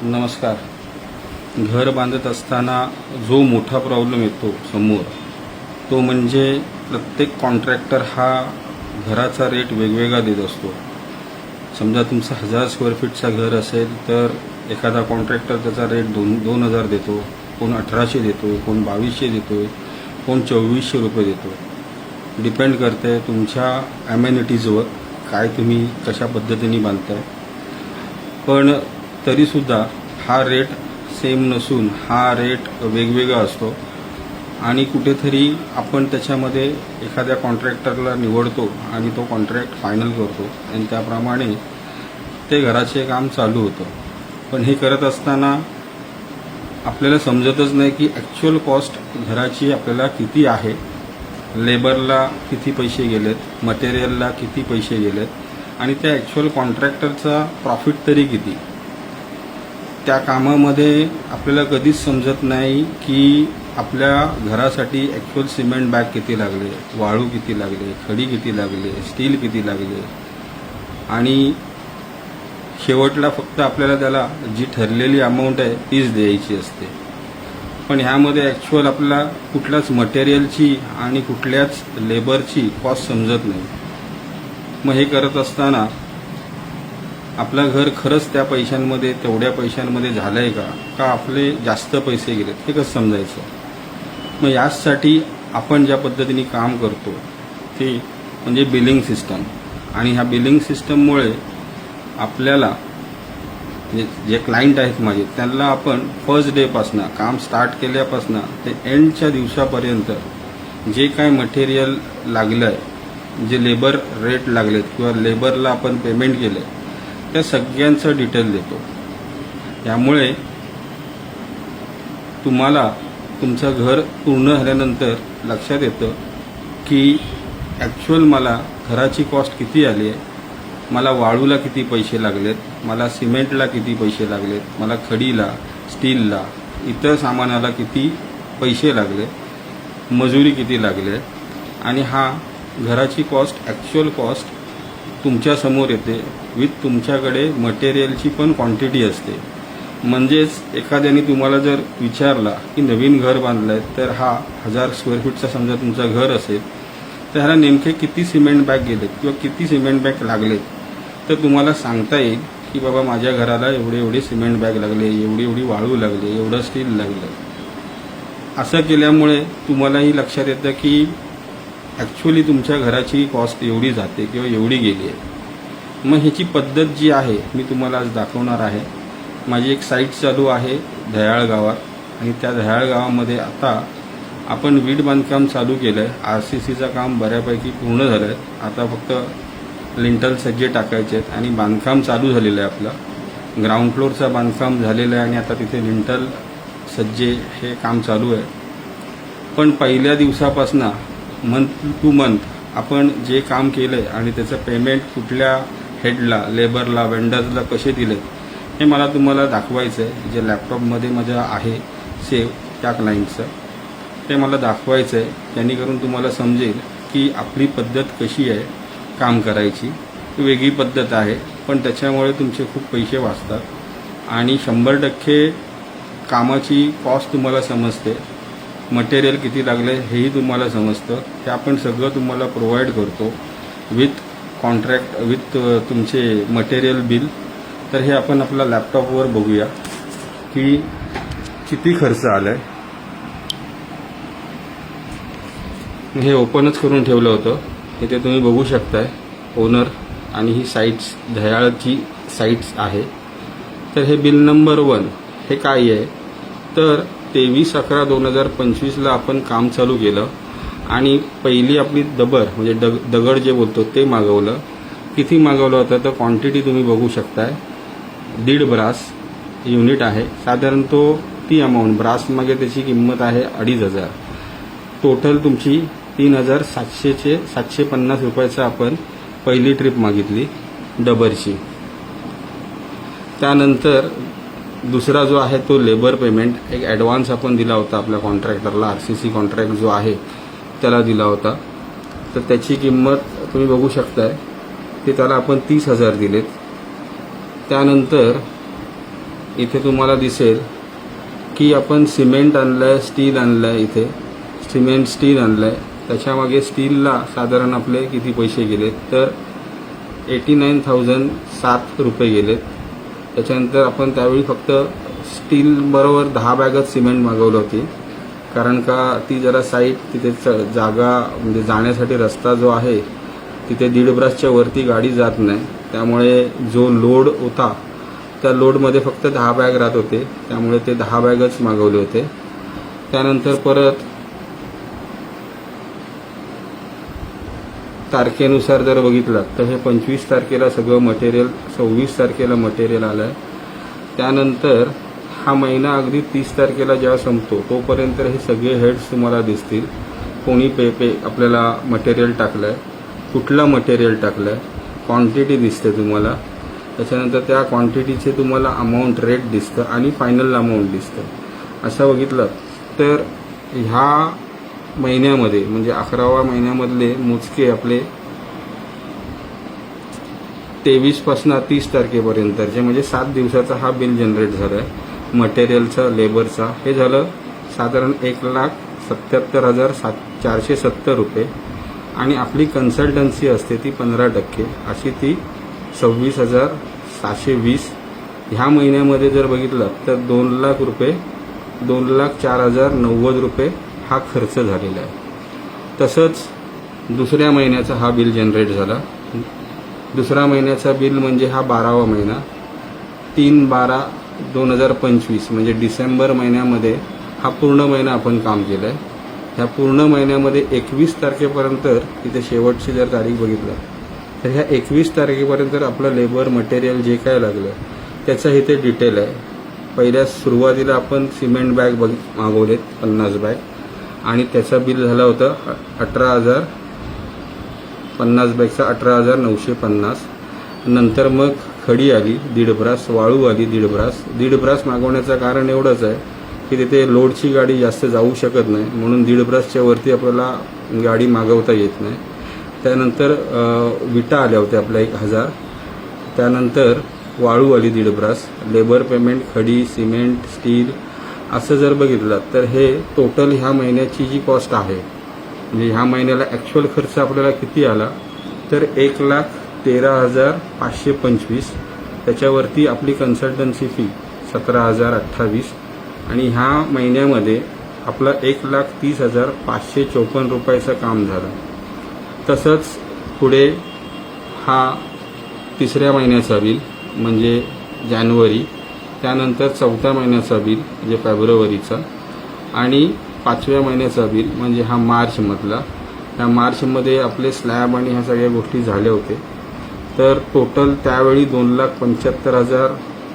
नमस्कार. घर बांधत असताना जो मोठा प्रॉब्लेम येतो समोर तो म्हणजे प्रत्येक कॉन्ट्रॅक्टर हा घराचा रेट वेगवेगळा देत असतो. समजा तुमचं 1000 स्क्वेअर फीटचा घर असेल तर एखादा कॉन्ट्रॅक्टर त्याचा रेट 2,000 देतो, कोण 1800 देतो, कोण 2200 देतो, कोण 2400 रुपये देतो. डिपेंड करते तुमच्या ॲमेनिटीजवर, काय तुम्ही कशा पद्धतीने बांधताय. पण तरीसुद्धा हा रेट सेम नसून हा रेट वेगवेगळा असतो आणि कुठेतरी आपण त्याच्यामध्ये एखाद्या कॉन्ट्रॅक्टरला निवडतो आणि तो कॉन्ट्रॅक्ट फायनल करतो आणि त्याप्रमाणे ते घराचे काम चालू होतं. पण हे करत असताना आपल्याला समजतच नाही की ॲक्च्युअल कॉस्ट घराची आपल्याला किती आहे, लेबरला किती पैसे गेलेत, मटेरियलला किती पैसे गेलेत आणि त्या ॲक्च्युअल कॉन्ट्रॅक्टरचा प्रॉफिट तरी किती. त्या कामामध्ये आपल्याला कधीच समजत नाही की आपल्या घरासाठी ॲक्च्युअल सिमेंट बॅग किती लागले, वाळू किती लागले, खडी किती लागले, स्टील किती लागले आणि शेवटला फक्त आपल्याला त्याला जी ठरलेली अमाऊंट आहे तीच द्यायची असते. पण ह्यामध्ये ॲक्च्युअल आपल्याला कुठल्याच मटेरियलची आणि कुठल्याच लेबरची कॉस्ट समजत नाही. मग हे करत असताना आपलं घर खरंच त्या पैशांमध्ये तेवढ्या पैशांमध्ये झालं आहे का आपले जास्त पैसे गेलेत हे कसं समजायचं. मग यासाठी आपण ज्या पद्धतीने काम करतो ते म्हणजे बिलिंग सिस्टम. आणि ह्या बिलिंग सिस्टममुळे आपल्याला जे क्लायंट आहेत माझे त्यांना आपण फर्स्ट डेपासनं काम स्टार्ट केल्यापासनं ते एंडच्या दिवसापर्यंत जे काय मटेरियल लागलं आहे, जे लेबर रेट लागलेत किंवा लेबरला आपण पेमेंट केलं आहे त्या सगळ्यांचं डिटेल देतो. त्यामुळे तुम्हाला तुमचं घर पूर्ण झाल्यानंतर लक्षात येतं की ॲक्च्युअल मला घराची कॉस्ट किती आली आहे, मला वाळूला किती पैसे लागलेत, मला सिमेंटला किती पैसे लागलेत, मला खडीला, स्टीलला, इतर सामानाला किती पैसे लागले, मजुरी किती लागले आणि हा घराची कॉस्ट ॲक्च्युअल कॉस्ट तुमच्यासमोर येते विथ तुमच्याकडे मटेरियलची पण क्वांटिटी असते. म्हणजेच एखाद्याने तुम्हाला जर विचारला की नवीन घर बांधलं आहे तर हा 1000 स्क्वेअर फीटचा समजा तुमचं घर असेल तर ह्याला नेमके किती सिमेंट बॅग गेलेत किंवा किती सिमेंट बॅग लागलेत तर तुम्हाला सांगता येईल की बाबा माझ्या घराला एवढे सिमेंट बॅग लागले, एवढी वाळू लागले, एवढं स्टील लागलं. असं केल्यामुळे तुम्हालाही लक्षात येतं की ॲक्च्युअली तुमच्या घराची कॉस्ट एवढी जाते किंवा एवढी गेली आहे. मग ह्याची पद्धत जी आहे मी तुम्हाला आज दाखवणार आहे. माझी एक साईट चालू आहे दह्याळ गावात आणि त्या दह्याळ गावामध्ये आता आपण वीट बांधकाम चालू केलं आहे. RCCचं काम बऱ्यापैकी पूर्ण झालं आहे. आता फक्त लिंटल सज्जे टाकायचे आहेत आणि बांधकाम चालू झालेलं आहे. आपलं ग्राउंड फ्लोअरचं बांधकाम झालेलं आहे आणि आता तिथे लिंटल सज्जे हे काम चालू आहे. पण पहिल्या दिवसापासून मंथ टू मंथ आपण जे काम केलं आहे आणि त्याचं पेमेंट कुठल्या हेडला, लेबरला, वेंडर्सला कसे दिले हे मला तुम्हाला दाखवायचं आहे. जे लॅपटॉपमध्ये माझं आहे सेव्ह त्या क्लायंटचं ते मला दाखवायचं आहे. जेणेकरून तुम्हाला समजेल की आपली पद्धत कशी आहे काम करायची. वेगळी पद्धत आहे पण त्याच्यामुळे तुमचे खूप पैसे वाचतात आणि 100% कामाची कॉस्ट तुम्हाला समजते, मटेरियल किती लागले हेही तुम्हाला समजतं. ते आपण सगळं तुम्हाला प्रोव्हाइड करतो विथ कॉन्ट्रॅक्ट, विथ तुमचे मटेरियल बिल. तर हे आपण आपल्या लॅपटॉपवर बघूया की किती खर्च आला आहे. हे ओपनच करून ठेवलं होतं. इथे तुम्ही बघू शकताय ओनर आणि ही साईट्स दह्याळची साईट्स आहे. तर हे बिल नंबर 1 हे काय आहे तर 23/11/2025ला आपण काम चालू केलं आणि पहिली आपली म्हणजे दगड जे बोलतो ते मागवलं. किती मागवलं होतं तर क्वांटिटी तुम्ही बघू शकताय. 1.5 ब्रास युनिट आहे साधारण. तो ती अमाऊंट ब्रास मागे त्याची किंमत आहे 2,500. टोटल तुमची 3,750 रुपयाचं आपण पहिली ट्रिप मागितली डबरची. त्यानंतर दुसरा जो आहे तो लेबर पेमेंट, एक ॲडव्हान्स आपण दिला होता आपल्या कॉन्ट्रॅक्टरला. RCC कॉन्ट्रॅक्ट जो आहे त्याला दिला होता. तर त्याची किंमत तुम्ही बघू शकताय ते त्याला आपण 30,000 दिलेत. त्यानंतर इथे तुम्हाला दिसेल की आपण सिमेंट आणलं आहे, स्टील आणलं आहे. इथे सिमेंट स्टील आणलं आहे. त्याच्यामागे स्टीलला साधारण आपले किती पैसे गेलेत तर 89,007 रुपये गेलेत. त्याच्यानंतर आपण त्यावेळी फक्त स्टील बरोबर 10 बॅगच सिमेंट मागवलं होती, कारण का ती जरा साईट तिथे जागा म्हणजे जाण्यासाठी रस्ता जो आहे तिथे 1.5 ब्रासच्या वरती गाडी जात नाही. त्यामुळे जो लोड होता त्या लोडमध्ये फक्त 10 बॅग राहत होते, त्यामुळे ते 10 बॅगच मागवले होते. त्यानंतर परत तारखेनुसार जर बघितलं तर हे 25 तारखेला सगळं मटेरियल, 26 तारखेला मटेरियल आलं आहे. त्यानंतर हा महिना अगदी 30 तारखेला जेव्हा संपतो तोपर्यंत हे सगळे हेड्स तुम्हाला दिसतील. कोणी आपल्याला मटेरियल टाकलं आहे, कुठलं मटेरियल टाकलं आहे, क्वांटिटी दिसते तुम्हाला. त्याच्यानंतर त्या क्वांटिटीचे तुम्हाला अमाऊंट रेट दिसतं आणि फायनल अमाऊंट दिसतं. असं बघितलं तर ह्या महिन्यामध्ये म्हणजे 11व्या महिन्यामधले मोजके आपले 23 पासून 30 तारखेपर्यंतचे म्हणजे 7 दिवसाचा हा बिल जनरेट झाला आहे मटेरियलचा, लेबरचा. हे झालं साधारण 1,77,470 रुपये. आणि आपली कन्सल्टन्सी असते ती 15%, अशी ती 26,720. ह्या महिन्यामध्ये जर बघितलं तर 2 लाख रुपये, 2,04,090 रुपये हा खर्च झालेला आहे. तसंच दुसऱ्या महिन्याचा हा बिल जनरेट झाला. दुसरा महिन्याचा बिल म्हणजे हा 12वा महिना, 3/12/2025 म्हणजे डिसेंबर महिन्यामध्ये हा पूर्ण महिना आपण काम केलं आहे. ह्या पूर्ण महिन्यामध्ये 21 तारखेपर्यंत, इथे शेवटची जर तारीख बघितलं तर ह्या 21 तारखेपर्यंत आपलं लेबर मटेरियल जे काय लागलं त्याचं इथे डिटेल आहे. पहिल्या सुरुवातीला आपण सिमेंट बॅग मागवलेत 50 बॅग आणि त्याचा बिल झाला होता 18,000. 50 बॅगचा 18,950. नंतर मग खडी आली 1.5 ब्रास, वाळू आली 1.5 ब्रास. 1.5 ब्रास मागवण्याचं कारण एवढंच आहे की तिथे लोडची गाडी जास्त जाऊ शकत नाही, म्हणून 1.5 ब्रासच्या वरती आपल्याला गाडी मागवता येत नाही. त्यानंतर विटा आल्या होत्या आपल्या 1,000. त्यानंतर वाळू आली 1.5 ब्रास. लेबर पेमेंट, खडी, सिमेंट, स्टील असं जर बघितलं तर हे टोटल ह्या महिन्याची जी कॉस्ट आहे म्हणजे ह्या महिन्याला ॲक्च्युअल खर्च आपल्याला किती आला तर 1,13,525. त्याच्यावरती आपली कन्सल्टन्सी फी 17,028 आणि ह्या महिन्यामध्ये आपलं 1,30,554 रुपयाचं काम झालं. तसंच पुढे हा तिसऱ्या महिन्याचा बिल म्हणजे जानेवारी, त्यानंतर 4थ्या महिन्याचा बिल म्हणजे फेब्रुवारीचा आणि 5व्या महिन्याचा बिल म्हणजे हा मार्चमधला. ह्या मार्चमध्ये आपले स्लॅब आणि ह्या सगळ्या गोष्टी झाल्या होते. तर टोटल त्यावेळी 2,75,000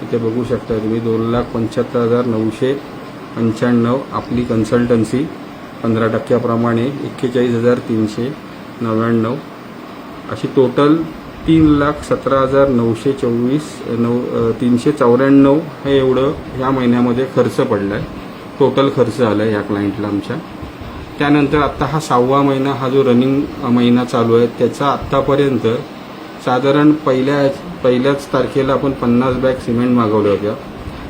इथे बघू शकता तुम्ही, 2,75,995 आपली कन्सल्टन्सी 15% 41,399 अशी टोटल 3,17,924 हे एवढं ह्या महिन्यामध्ये खर्च पडला आहे. टोटल खर्च आला आहे ह्या क्लायंटला आमच्या. त्यानंतर आत्ता हा 6वा महिना, हा जो रनिंग महिना चालू आहे त्याचा आत्तापर्यंत साधारण पहिल्याच तारखेला आपण 50 बॅग सिमेंट मागवल्या होत्या.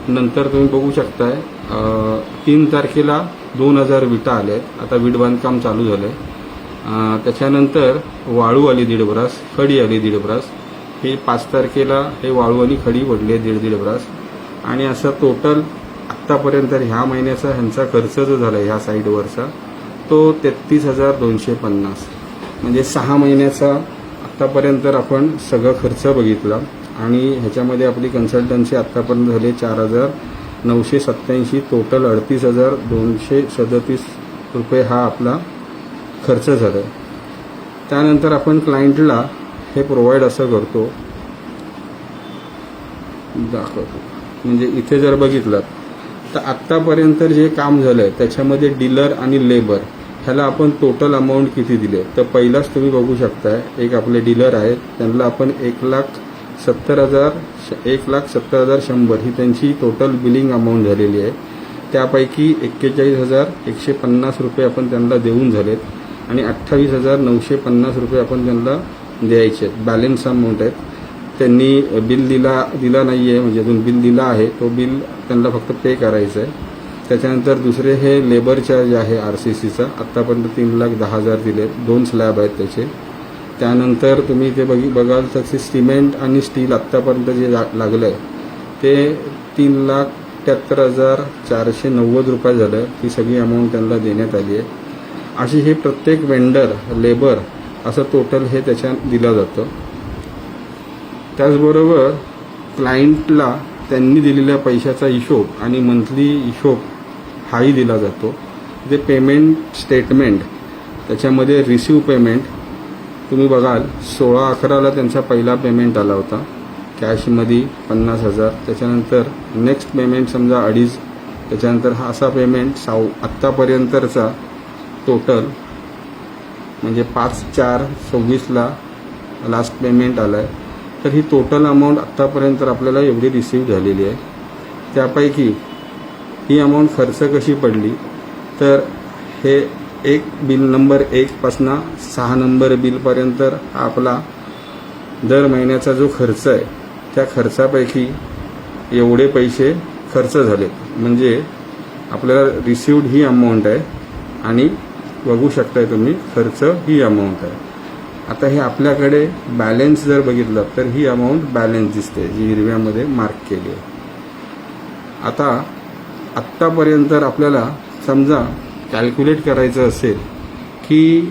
नंतर तुम्ही बघू शकताय 3 तारखेला 2,000 विटा आल्या आहेत. आता वीट बांधकाम चालू झालं आहे. त्याच्यानंतर वाळू आली 1.5 ब्रास, खडी आली 1.5 ब्रास. हे 5 तारखेला हे वाळू आणि खडी पडली 1.5 ब्रास. आणि असं टोटल आत्तापर्यंत ह्या महिन्याचा ह्यांचा खर्च जो झाला ह्या साईडवरचा तो 33,250 म्हणजे 6 महिन्याचा आत्तापर्यंत आपण सगळं खर्च बघितला. आणि ह्याच्यामध्ये आपली कन्सल्टन्सी आत्तापर्यंत झाली 4,987. टोटल 38,237 रुपये हा आपला खर्च झाला आहे. त्यानंतर आपण क्लायंटला हे प्रोव्हाइड असं करतो, दाखवतो. म्हणजे इथे जर बघितलं तर आत्तापर्यंत जे काम झालं आहे त्याच्यामध्ये डीलर आणि लेबर ह्याला आपण टोटल अमाऊंट किती दिले तर पहिलाच तुम्ही बघू शकताय. एक आपले डीलर आहेत त्यांना आपण 1,70,100 ही त्यांची टोटल बिलिंग अमाऊंट झालेली आहे. त्यापैकी 41,150 रुपये आपण त्यांना देऊन झालेत आणि 28,950 रुपये आपण त्यांना द्यायचे आहेत. बॅलन्स अमाऊंट आहेत त्यांनी बिल दिला नाही आहे, म्हणजे अजून बिल दिला आहे, तो बिल त्यांना फक्त पे करायचं आहे. त्याच्यानंतर दुसरे हे लेबर चार्ज आहे RCCचा, आत्तापर्यंत 3,10,000 दिले, 2 स्लॅब आहेत त्याचे. त्यानंतर तुम्ही ते बघाल तर सिमेंट आणि स्टील आत्तापर्यंत जे लागलं आहे ते 3,73,490 रुपये झालं. ती सगळी अमाऊंट त्यांना देण्यात आली आहे. अशी हे प्रत्येक वेंडर लेबर असं टोटल हे त्याच्यात दिलं जातं. त्याचबरोबर क्लायंटला त्यांनी दिलेल्या पैशाचा हिशोब आणि मंथली हिशोब हाही दिला जातो. जे पेमेंट स्टेटमेंट त्याच्यामध्ये रिसिव्ह पेमेंट तुम्ही बघाल 16/11ला त्यांचा पहिला पेमेंट आला होता कॅशमध्ये 50,000. त्याच्यानंतर नेक्स्ट पेमेंट समजा 2.5, त्याच्यानंतर हा असा पेमेंट आत्तापर्यंतचा टोटल म्हणजे 5/4/26ला लास्ट पेमेंट आलं आहे. तर ही टोटल अमाऊंट आत्तापर्यंत आपल्याला एवढी रिसीव्ह झालेली आहे. त्यापैकी ही अमाऊंट खर्च कशी पडली तर हे बिल नंबर 1 पासून 6 नंबर बिलपर्यंत हा आपला दर महिन्याचा जो खर्च आहे त्या खर्चापैकी एवढे पैसे खर्च झाले. म्हणजे आपल्याला रिसिव्ड ही अमाऊंट आहे आणि बघू शकताय तुम्ही खर्च ही अमाऊंट आहे. आता हे आपल्याकडे बॅलन्स जर बघितलं तर ही अमाऊंट बॅलन्स दिसते जी हिरव्यामध्ये मार्क केली आहे. आता आत्तापर्यंत आपल्याला समजा कॅल्क्युलेट करायचं असेल की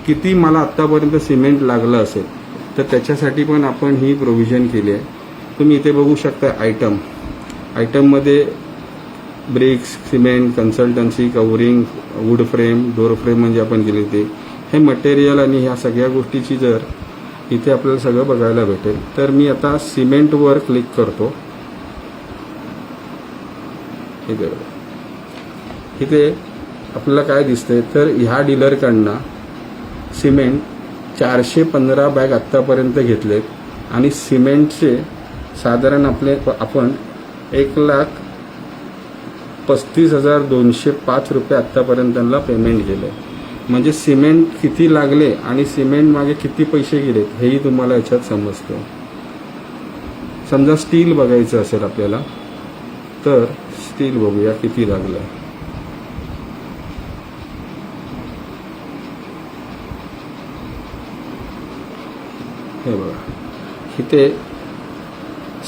किती मला आत्तापर्यंत सिमेंट लागलं असेल तर त्याच्यासाठी पण आपण ही प्रोव्हिजन केली आहे. तुम्ही इथे बघू शकता आयटममध्ये bricks, cement, consultancy, covering, wood frame, door frame म्हणजे आपण केली ते हे मटेरियल आणि ह्या सगळ्या गोष्टीची जर इथे आपल्याला सगळं बघायला भेटेल. तर मी आता सिमेंटवर क्लिक करतो. इथे आपल्याला काय दिसतंय तर ह्या डीलरकडनं सिमेंट 415 बॅग आत्तापर्यंत घेतलेत आणि सिमेंटचे साधारण आपण 1,35,205 रुपये आत्तापर्यंत त्यांना पेमेंट केलं आहे. म्हणजे सिमेंट किती लागले आणि सिमेंट मागे किती पैसे गेलेत हेही तुम्हाला याच्यात समजतं. समजा स्टील बघायचं असेल आपल्याला तर स्टील बघूया किती लागलं. हे बघा इथे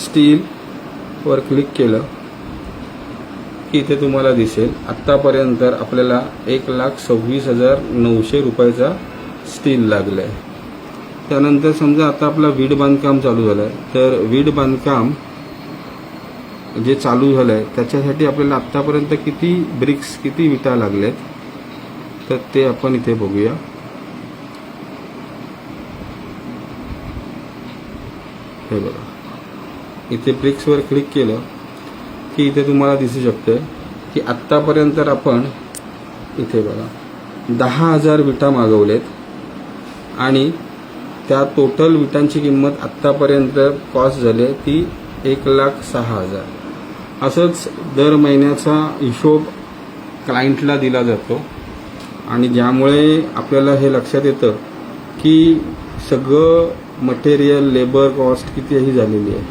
स्टीलवर क्लिक केलं की इथे तुम्हाला दिसेल आत्तापर्यंत आपल्याला 1,26,900 रुपयाचा स्टील लागलं आहे. त्यानंतर समजा आता आपला वीट बांधकाम चालू झालं आहे तर वीट बांधकाम जे चालू झालं आहे त्याच्यासाठी आपल्याला आत्तापर्यंत किती ब्रिक्स किती विटा लागल्यात तर ते आपण इथे बघूया. हे बघा इथे ब्रिक्सवर क्लिक केलं की इथे तुम्हाला दिसू शकतं की आत्तापर्यंत आपण इथे बघा 10,000 विटा मागवलेत आणि त्या टोटल विटांची किंमत आत्तापर्यंत कॉस्ट झाली ती 1,06,000. असंच दर महिन्याचा हिशोब क्लायंटला दिला जातो आणि ज्यामुळे आपल्याला हे लक्षात येतं की सगळं मटेरियल लेबर कॉस्ट कितीही झालेली आहे.